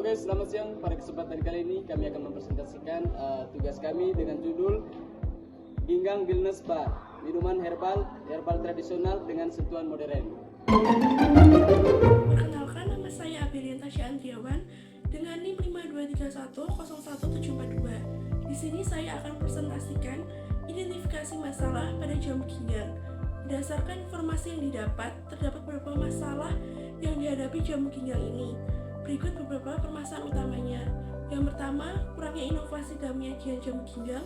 Halo guys, selamat siang. Pada kesempatan kali ini kami akan mempresentasikan tugas kami dengan judul Ginggang Wellness Bar, minuman herbal tradisional dengan sentuhan modern. Perkenalkan, nama saya Abelia Tasya Andriawan dengan NIM 52310172. Di sini saya akan presentasikan identifikasi masalah pada jamu ginjal. Berdasarkan informasi yang didapat, terdapat beberapa masalah yang dihadapi jamu ginjal ini. Berikut beberapa permasalahan utamanya. Yang pertama, kurangnya inovasi dalam penyajian jamu ginjal.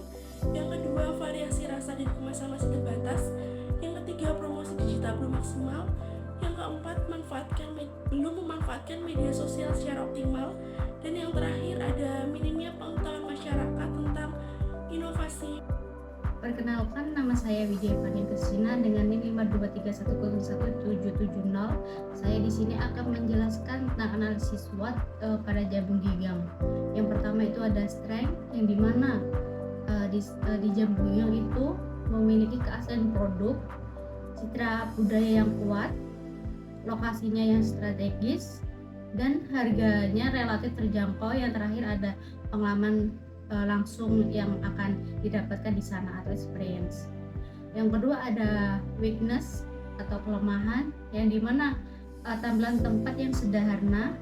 Yang kedua, variasi rasa dan kemasan masih terbatas. Yang ketiga, promosi digital belum maksimal. Yang keempat, belum memanfaatkan media sosial secara optimal. Dan yang terakhir, ada minimnya pengetahuan masyarakat tentang inovasi. Perkenalkan, nama saya Widya Fani Kesina dengan NIM 5231011770. Saya di sini akan menjelaskan tentang analisis SWOT pada jamu ginjal. Yang pertama itu ada strength, yang dimana di jamu ginjal itu memiliki keaslian produk, citra budaya yang kuat, lokasinya yang strategis, dan harganya relatif terjangkau. Yang terakhir ada pengalaman langsung yang akan didapatkan di sana atau experience. Yang kedua ada weakness atau kelemahan, yang dimana tampilan tempat yang sederhana,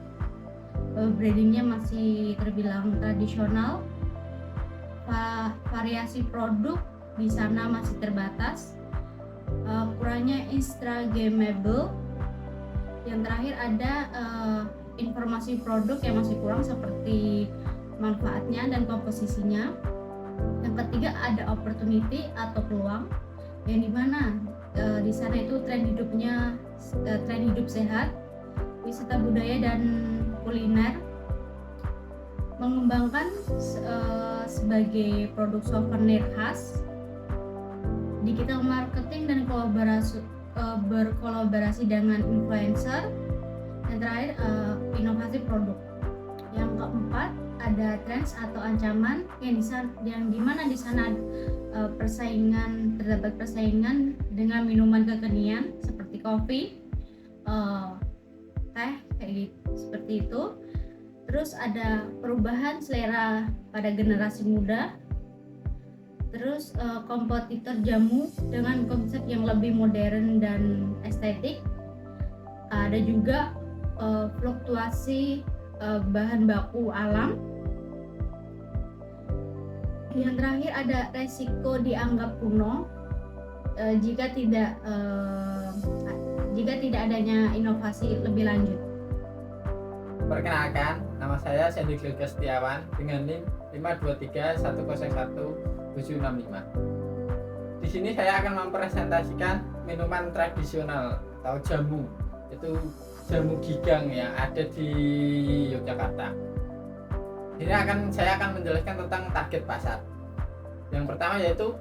brandingnya masih terbilang tradisional, variasi produk di sana masih terbatas, kurangnya instagramable. Yang terakhir ada informasi produk yang masih kurang seperti manfaatnya dan komposisinya. Yang ketiga ada opportunity atau peluang, yang dimana di sana itu tren hidup sehat, wisata budaya dan kuliner, mengembangkan sebagai produk souvenir khas, digital marketing dan berkolaborasi dengan influencer. Yang terakhir inovasi produk. Yang keempat ada trends atau ancaman, yang dimana di sana terdapat persaingan dengan minuman kekinian seperti kopi, teh, kayak gitu, seperti itu. Terus ada perubahan selera pada generasi muda. Terus kompetitor jamu dengan konsep yang lebih modern dan estetik. Ada juga fluktuasi bahan baku alam. Yang terakhir ada resiko dianggap kuno jika tidak adanya inovasi lebih lanjut. Perkenalkan, nama saya Sandy Gilga Setiawan dengan NIM 5231011765. Di sini saya akan mempresentasikan minuman tradisional atau jamu, itu jamu gigang yang ada di Yogyakarta. Ini saya akan menjelaskan tentang target pasar. Yang pertama yaitu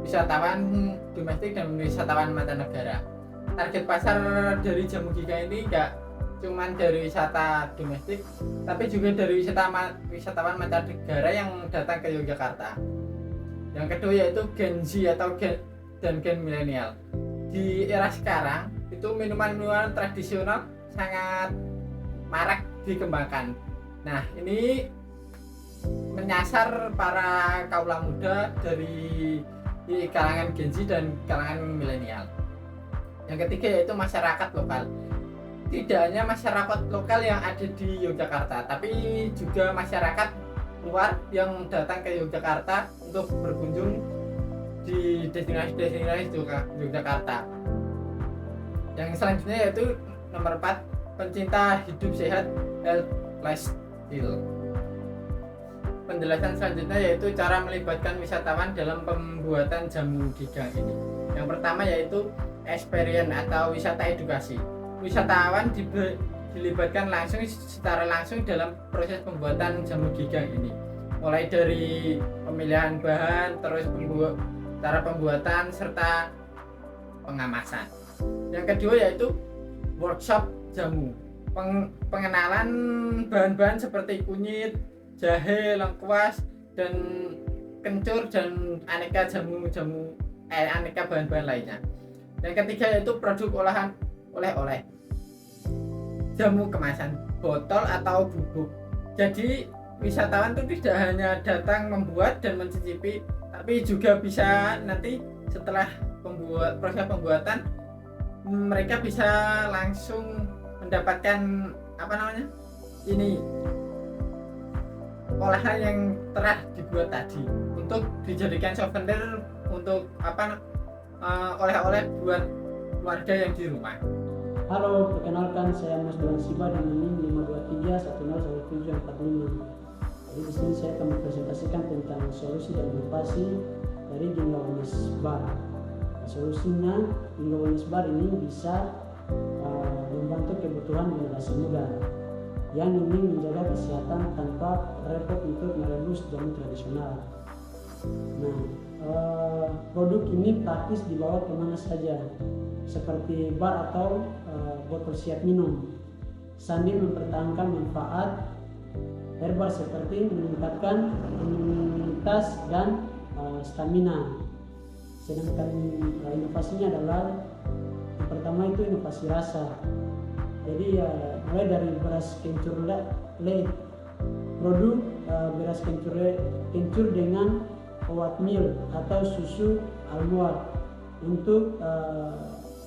wisatawan domestik dan wisatawan mancanegara. Target pasar dari jamu gigang ini enggak cuma dari wisata domestik, tapi juga dari wisatawan mancanegara yang datang ke Yogyakarta. Yang kedua yaitu Gen Z dan Gen milenial. Di era sekarang itu minuman-minuman tradisional sangat marak dikembangkan. Nah, ini menyasar para kaula muda dari kalangan Gen Z dan kalangan milenial. Yang ketiga yaitu masyarakat lokal. Tidak hanya masyarakat lokal yang ada di Yogyakarta, tapi juga masyarakat luar yang datang ke Yogyakarta untuk berkunjung di destinasi-destinasi Yogyakarta. Yang selanjutnya yaitu nomor 4, pencinta hidup sehat, health lifestyle. Penjelasan selanjutnya yaitu cara melibatkan wisatawan dalam pembuatan jamu gigang ini. Yang pertama yaitu experience atau wisata edukasi. Wisatawan dilibatkan secara langsung dalam proses pembuatan jamu gigang ini, mulai dari pemilihan bahan, terus cara pembuatan serta pengemasan. Yang kedua yaitu workshop jamu, pengenalan bahan-bahan seperti kunyit, jahe, lengkuas, dan kencur, dan aneka aneka bahan-bahan lainnya. Yang ketiga yaitu produk oleh-oleh, jamu kemasan, botol atau bubuk, Jadi wisatawan itu tidak hanya datang membuat dan mencicipi, tapi juga bisa nanti setelah proses pembuatan mereka bisa langsung mendapatkan ini olahan yang telah dibuat tadi untuk dijadikan souvenir untuk oleh-oleh buat warga yang di rumah. Halo, perkenalkan saya Mas Doan Siba dengan NIM 523101745. Jadi di sini saya akan mempresentasikan tentang solusi dan inovasi dari Ginga Wellness Bar. Solusinya, Ginga Wellness Bar ini bisa membantu kebutuhan generasi muda yang ingin menjaga kesehatan tanpa repot untuk merebus jamu tradisional. Nah, produk ini praktis dibawa kemana saja, seperti bar atau botol siap minum, sambil mempertahankan manfaat herbal seperti meningkatkan imunitas dan stamina. Sedangkan inovasinya adalah yang pertama itu inovasi rasa. Jadi mulai dari beras kencur lait, produk beras kencur dengan oatmeal atau susu almond untuk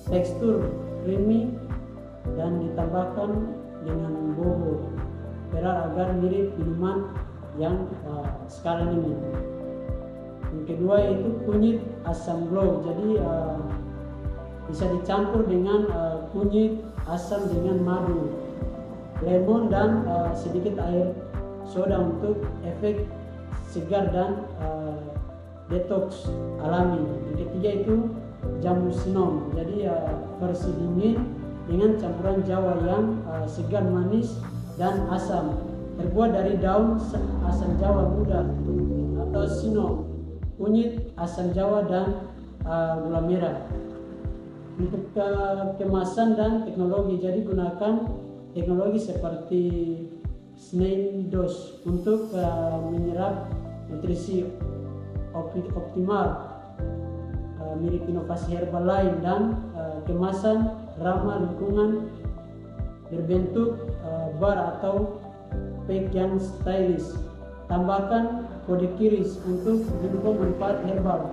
tekstur creamy dan ditambahkan dengan bobo perak agar mirip minuman yang sekarang ini. Yang kedua yaitu kunyit asam glow. Jadi bisa dicampur dengan kunyit asam dengan madu, lemon dan sedikit air soda untuk efek segar dan detox alami. Yang ketiga itu jamu sinom. Jadi versi dingin dengan campuran jawa yang segar, manis dan asam, terbuat dari daun asam jawa muda atau sinom, kunyit asam jawa dan gula merah. Untuk kemasan dan teknologi, jadi gunakan teknologi seperti snail dose untuk menyerap nutrisi optimal, mirip inovasi herbal lain, dan kemasan ramah lingkungan berbentuk bar atau pack yang stylish. Tambahkan kode QRIS untuk mendukung manfaat herbal,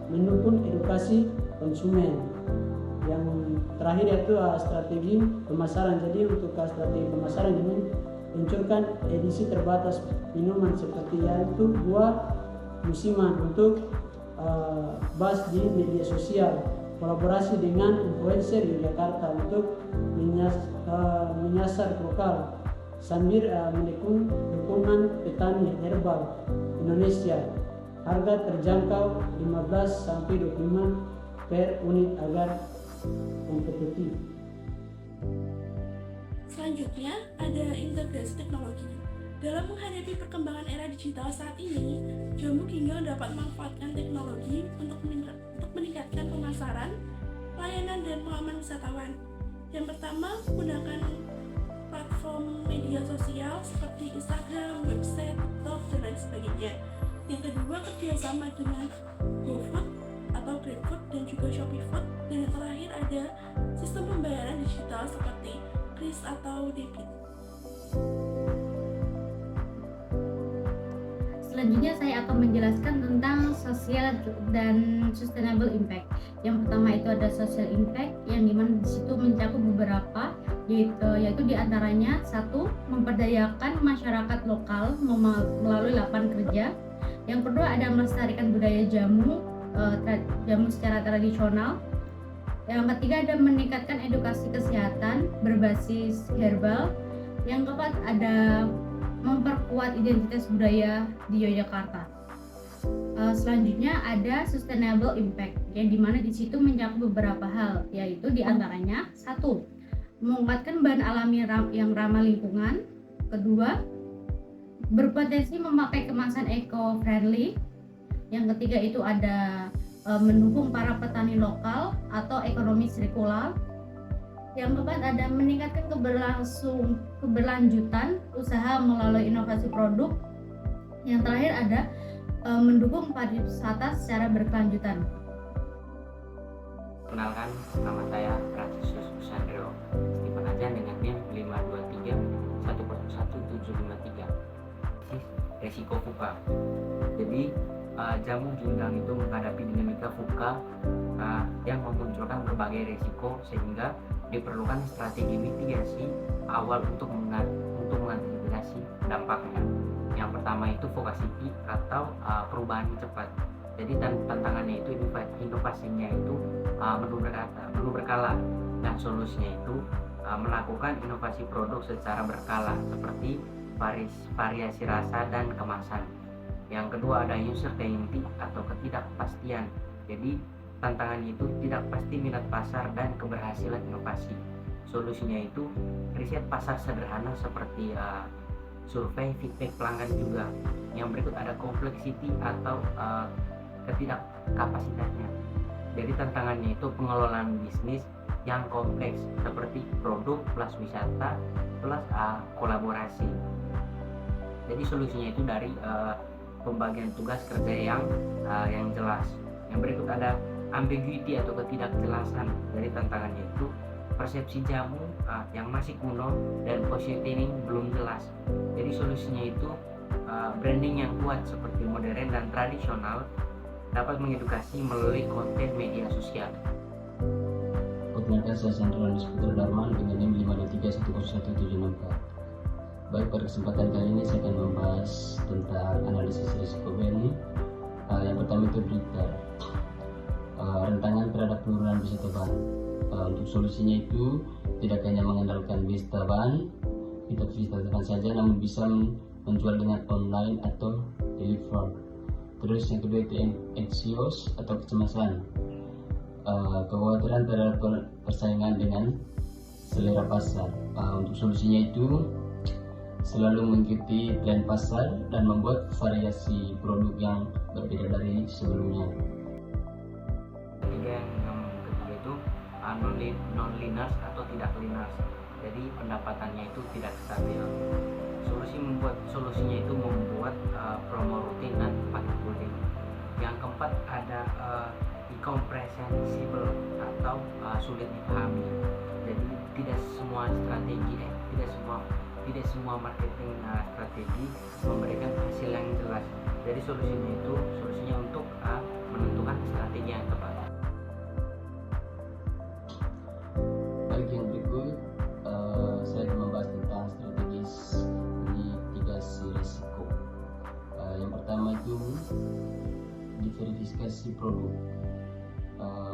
mendukung edukasi konsumen. Yang terakhir yaitu strategi pemasaran. Jadi untuk strategi pemasaran ini luncurkan edisi terbatas minuman seperti yaitu buah musiman untuk bahas di media sosial, kolaborasi dengan influencer Yogyakarta untuk menyasar lokal sambil mendukung dukungan petani herbal Indonesia. Harga terjangkau 15-25 per unit agar kompetitif. Selanjutnya ada integrasi teknologi. Dalam menghadapi perkembangan era digital saat ini, Jamu Ginjal dapat memanfaatkan teknologi untuk meningkatkan pemasaran, pelayanan, dan pengalaman wisatawan. Yang pertama, menggunakan platform media sosial seperti Instagram, website, TikTok, dan lain sebagainya. Yang kedua, kerjasama dengan GoFood atau GrabFood dan juga Shopee Food. Dan yang terakhir ada sistem pembayaran digital seperti kris atau debit. Selanjutnya saya akan menjelaskan tentang sosial dan sustainable impact. Yang pertama itu ada social impact, yang dimana di situ mencakup beberapa, yaitu diantaranya satu, memperdayakan masyarakat lokal melalui lapangan kerja. Yang kedua ada melestarikan budaya jamu secara tradisional. Yang ketiga ada meningkatkan edukasi kesehatan berbasis herbal. Yang keempat ada memperkuat identitas budaya di Yogyakarta. Selanjutnya ada sustainable impact, yang dimana di situ mencakup beberapa hal, yaitu diantaranya satu, mengembangkan bahan alami yang ramah lingkungan. Kedua, berpotensi memakai kemasan eco-friendly. Yang ketiga itu ada mendukung para petani lokal atau ekonomi sirkular. Yang keempat ada meningkatkan keberlanjutan usaha melalui inovasi produk. Yang terakhir ada mendukung pariwisata secara berkelanjutan. Kenalkan, nama saya Franciscus Sandro Steven Aja dengan NIM 523 1011753. analisis resiko VUCA. Jadi jamu ginjal itu menghadapi dinamika VUCA yang memunculkan berbagai resiko, sehingga diperlukan strategi mitigasi awal untuk mengantisipasi dampaknya. Yang pertama itu vokasi atau perubahan cepat. Jadi tantangannya itu inovasinya itu menu berkala, dan solusinya itu melakukan inovasi produk secara berkala seperti variasi rasa dan kemasan. Yang kedua ada uncertainty atau ketidakpastian. Jadi tantangannya itu tidak pasti minat pasar dan keberhasilan inovasi. Solusinya itu riset pasar sederhana seperti survei feedback pelanggan juga. Yang berikut ada complexity atau ketidakkapasitasnya. Jadi tantangannya itu pengelolaan bisnis yang kompleks seperti produk plus wisata plus kolaborasi. Jadi solusinya itu dari pembagian tugas kerja yang jelas. Yang berikut ada ambiguity atau ketidakjelasan. Dari tantangannya itu persepsi jamu yang masih kuno dan positioning belum jelas. Jadi solusinya itu branding yang kuat seperti modern dan tradisional, dapat mengedukasi melalui konten media sosial. Perkenalkan, saya Sandra Putra Darman dengan NIM 523101764. Baik, pada kesempatan kali ini saya akan membahas tentang analisis risiko BNI. Yang pertama itu berita rentangan terhadap penurunan wisata bahan. Untuk solusinya itu tidak hanya mengandalkan wisata bahan saja, namun bisa menjual dengan online atau deliver. Terus yang kedua itu anxious atau kecemasan, kekhawatiran terhadap persaingan dengan selera pasar. Untuk solusinya itu selalu mengikuti tren pasar dan membuat variasi produk yang berbeda dari sebelumnya. Yang ketiga itu non-linear atau tidak linear. Jadi pendapatannya itu tidak stabil. Solusinya itu membuat promo rutin dan paket bulling. Yang keempat ada incomprehensible atau sulit dipahami. Jadi tidak semua marketing strategi memberikan hasil yang jelas. Jadi solusinya untuk menentukan strategi yang tepat. Baik, yang berikut saya akan membahas tentang strategis mitigasi risiko. Yang pertama itu diversifikasi produk,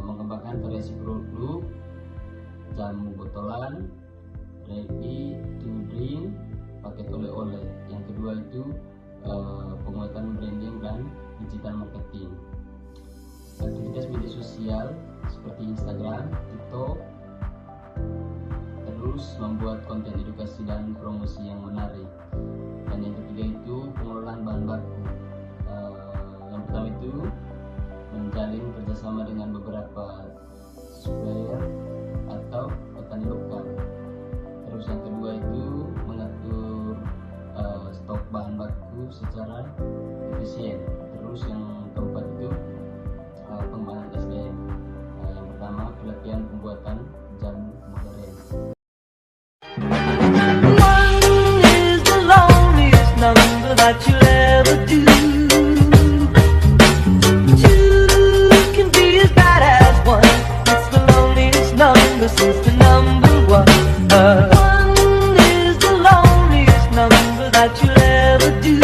mengembangkan variasi produk jamu botolan, ready to drink, paket oleh-oleh. Yang kedua itu penguatan branding dan digital marketing. Aktivitas media sosial seperti Instagram, TikTok, terus membuat konten edukasi dan promosi yang menarik. Dan yang ketiga itu pengelolaan bahan baku. Yang pertama itu menjalin kerjasama dengan beberapa supplier atau petani lokal. Terus yang kedua itu mengatur stok bahan baku secara efisien. Terus yang keempat itu pengembangan SDM. Yang pertama pelatihan pembuatan jamu modern. That you'll ever do. Two can be as bad as one. It's the loneliest number since the number one. One is the loneliest number that you'll ever do.